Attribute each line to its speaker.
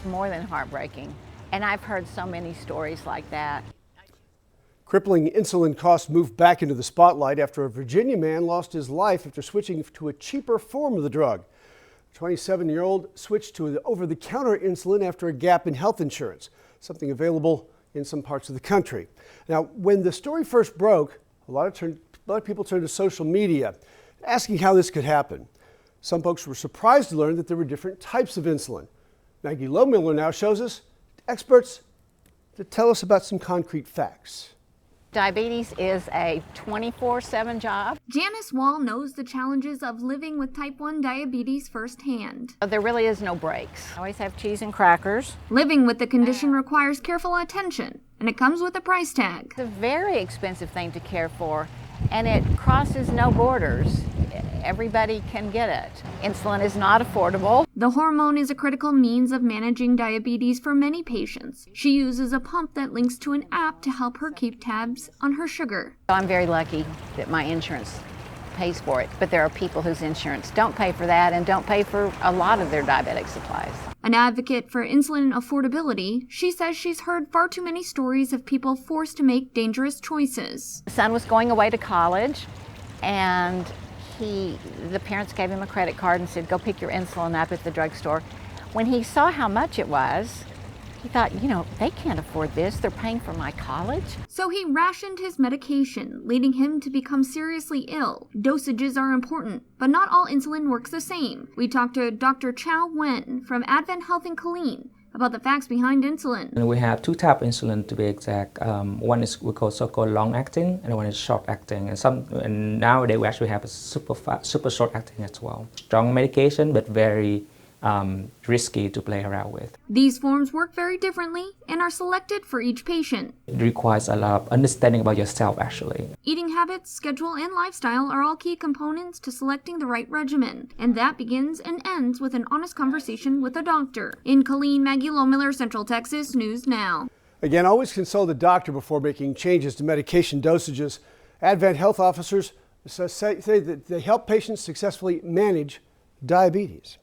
Speaker 1: just more than heartbreaking. And I've heard so many stories like that.
Speaker 2: Crippling insulin costs moved back into the spotlight after a Virginia man lost his life after switching to a cheaper form of the drug. A 27-year-old switched to over-the-counter insulin after a gap in health insurance, something available in some parts of the country. Now, when the story first broke, a lot of people turned to social media, asking how this could happen. Some folks were surprised to learn that there were different types of insulin. Maggie Lohmiller now shows us experts to tell us about some concrete facts.
Speaker 1: Diabetes is a 24/7 job.
Speaker 3: Janice Wall knows the challenges of living with type 1 diabetes firsthand.
Speaker 1: There really is no breaks. I always have cheese and crackers.
Speaker 3: Living with the condition requires careful attention, and it comes with a price tag.
Speaker 1: It's a very expensive thing to care for, and it crosses no borders. Everybody can get it. Insulin is not affordable.
Speaker 3: The hormone is a critical means of managing diabetes for many patients. She uses a pump that links to an app to help her keep tabs on her sugar.
Speaker 1: I'm very lucky that my insurance pays for it, but there are people whose insurance don't pay for that and don't pay for a lot of their diabetic supplies.
Speaker 3: An advocate for insulin affordability, she says she's heard far too many stories of people forced to make dangerous choices.
Speaker 1: My son was going away to college, and the parents gave him a credit card and said, go pick your insulin up at the drugstore. When he saw how much it was, he thought, they can't afford this. They're paying for my college.
Speaker 3: So he rationed his medication, leading him to become seriously ill. Dosages are important, but not all insulin works the same. We talked to Dr. Chow Wen from Advent Health in Killeen about the facts behind insulin.
Speaker 4: And we have two types of insulin to be exact. One is we call so-called long-acting, and one is short-acting. And nowadays we actually have a super short-acting as well. Strong medication, but very risky to play around with.
Speaker 3: These forms work very differently and are selected for each patient.
Speaker 4: It requires a lot of understanding about yourself, actually.
Speaker 3: Eating habits, schedule, and lifestyle are all key components to selecting the right regimen, and that begins and ends with an honest conversation with a doctor. In Killeen, Maggie Lohmiller, Central Texas News Now.
Speaker 2: Again, always consult a doctor before making changes to medication dosages. Advent Health officers say that they help patients successfully manage diabetes.